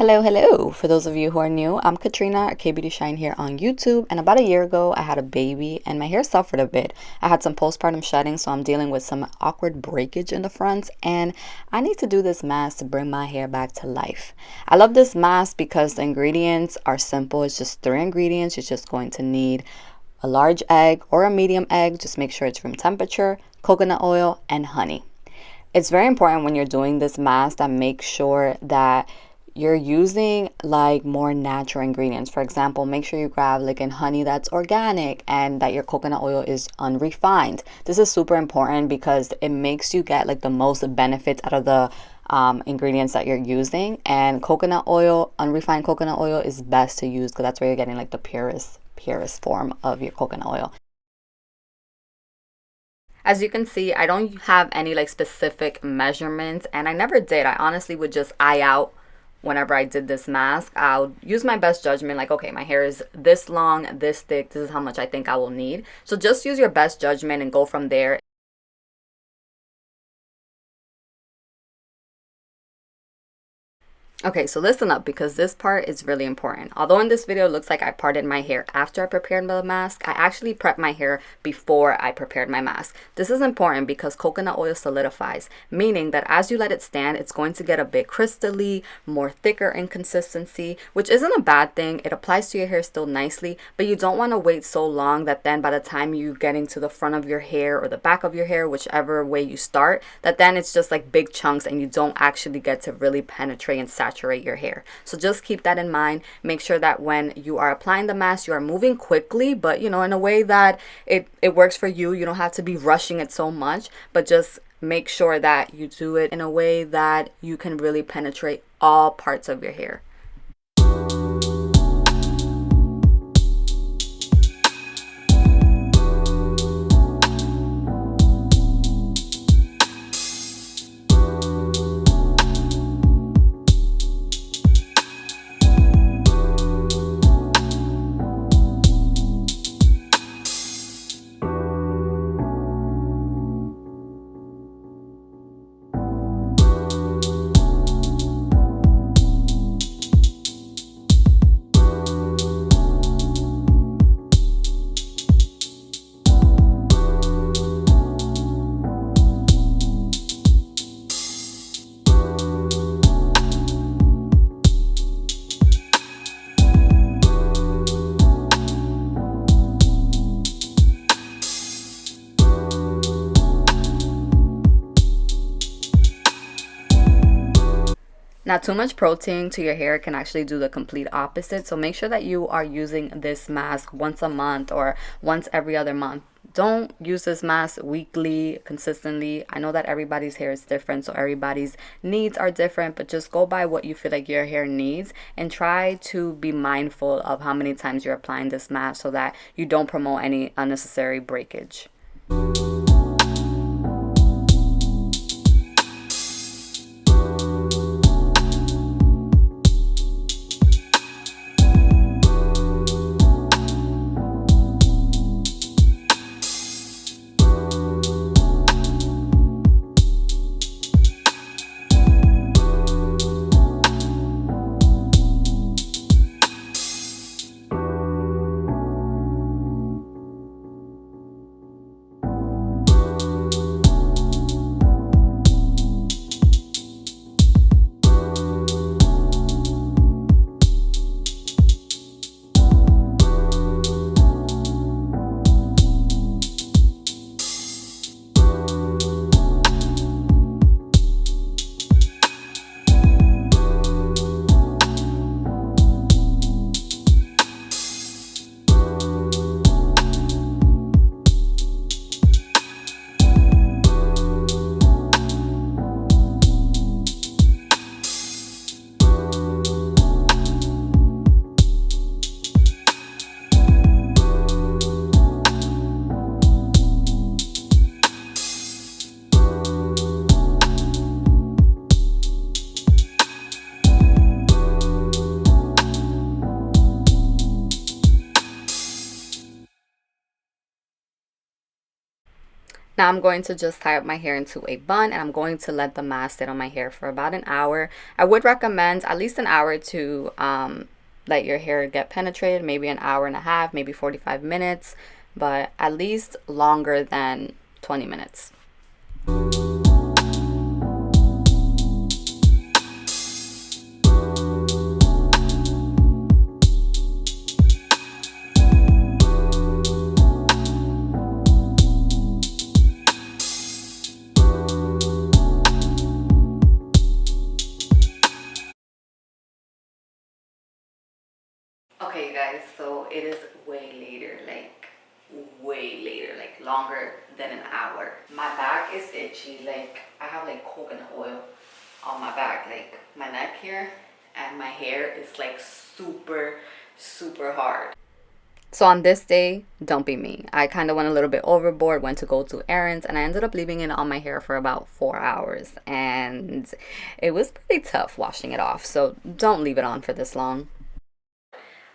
Hello. For those of you who are new, I'm Katrina, a K Beauty Shine here on YouTube. And about a year ago, I had a baby and my hair suffered a bit. I had some postpartum shedding, so I'm dealing with some awkward breakage in the front. And I need to do this mask to bring my hair back to life. I love this mask because the ingredients are simple. It's just 3 ingredients. You're just going to need a large egg or a medium egg. Just make sure it's room temperature, coconut oil, and honey. It's very important when you're doing this mask that make sure that you're using like more natural ingredients. For example, make sure you grab like honey that's organic and that your coconut oil is unrefined. This is super important because it makes you get like the most benefits out of the ingredients that you're using. And coconut oil, unrefined coconut oil is best to use because that's where you're getting like the purest form of your coconut oil. As you can see, I don't have any like specific measurements, and I never did. I honestly would just eye out whenever I did this mask. I'll use my best judgment, like, okay, my hair is this long, this thick, this is how much I think I will need. So just use your best judgment and go from there. Okay, so listen up because this part is really important. Although in this video it looks like I parted my hair after I prepared the mask, I actually prepped my hair before I prepared my mask. This is important because coconut oil solidifies, meaning that as you let it stand, it's going to get a bit crystally, more thicker in consistency, which isn't a bad thing. It applies to your hair still nicely, but you don't want to wait so long that then by the time you getting to the front of your hair or the back of your hair, whichever way you start, that then it's just like big chunks and you don't actually get to really penetrate and saturate your hair. So just keep that in mind. Make sure that when you are applying the mask, you are moving quickly, but in a way that it works for you. You don't have to be rushing it so much, but just make sure that you do it in a way that you can really penetrate all parts of your hair. Now, too much protein to your hair can actually do the complete opposite. So make sure that you are using this mask once a month or once every other month. Don't use this mask weekly, consistently. I know that everybody's hair is different, so everybody's needs are different, but just go by what you feel like your hair needs and try to be mindful of how many times you're applying this mask so that you don't promote any unnecessary breakage. Now I'm going to just tie up my hair into a bun, and I'm going to let the mask sit on my hair for about an hour. I would recommend at least an hour to let your hair get penetrated, maybe an hour and a half, maybe 45 minutes, but at least longer than 20 minutes. Okay, you guys, so it is way later, like longer than an hour. My back is itchy, like I have like coconut oil on my back, like my neck here, and my hair is like super hard. So on this day, don't be me. I kind of went a little bit overboard, went to go do errands, and I ended up leaving it on my hair for about 4 hours, and it was pretty tough washing it off. So don't leave it on for this long.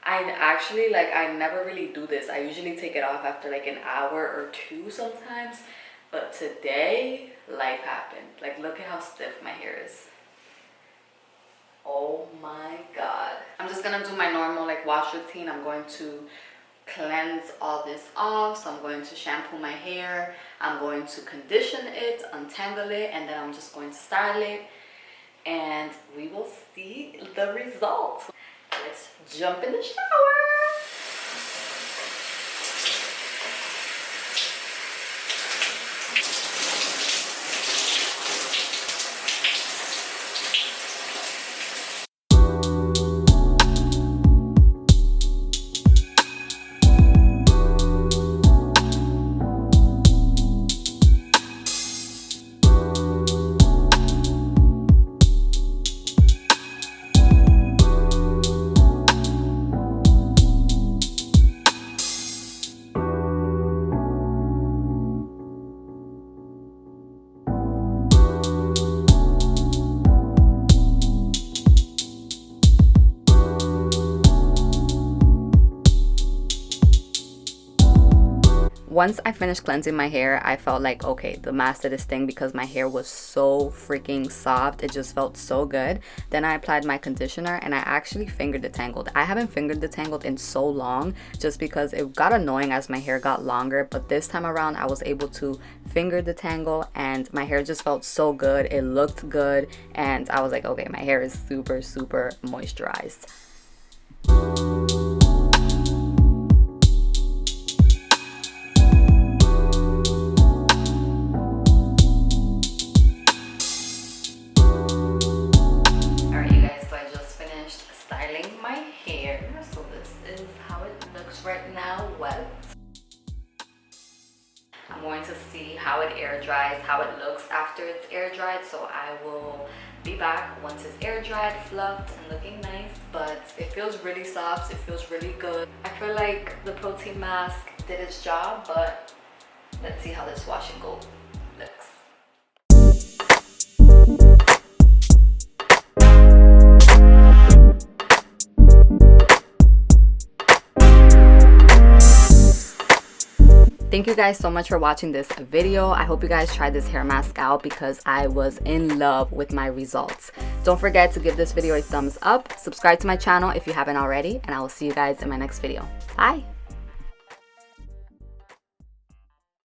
I actually, like, I never really do this. I usually take it off after like an hour or two sometimes. But today, life happened. Like, look at how stiff my hair is. Oh my God. I'm just gonna do my normal like wash routine. I'm going to cleanse all this off. So I'm going to shampoo my hair. I'm going to condition it, untangle it, and then I'm just going to style it. And we will see the result. Let's jump in the shower. Once I finished cleansing my hair, I felt like, okay, the mask did its thing because my hair was so freaking soft. It just felt so good. Then I applied my conditioner and I actually finger detangled. I haven't finger detangled in so long just because it got annoying as my hair got longer. But this time around, I was able to finger detangle and my hair just felt so good. It looked good. And I was like, okay, my hair is super moisturized. Right now wet. I'm going to see how it air dries, how it looks after it's air dried, so I will be back once it's air dried, fluffed and looking nice. But it feels really soft, it feels really good. I feel like the protein mask did its job, but let's see how this wash and go looks. Thank you guys so much for watching this video. I hope you guys tried this hair mask out because I was in love with my results. Don't forget to give this video a thumbs up, subscribe to my channel if you haven't already, and I will see you guys in my next video. Bye!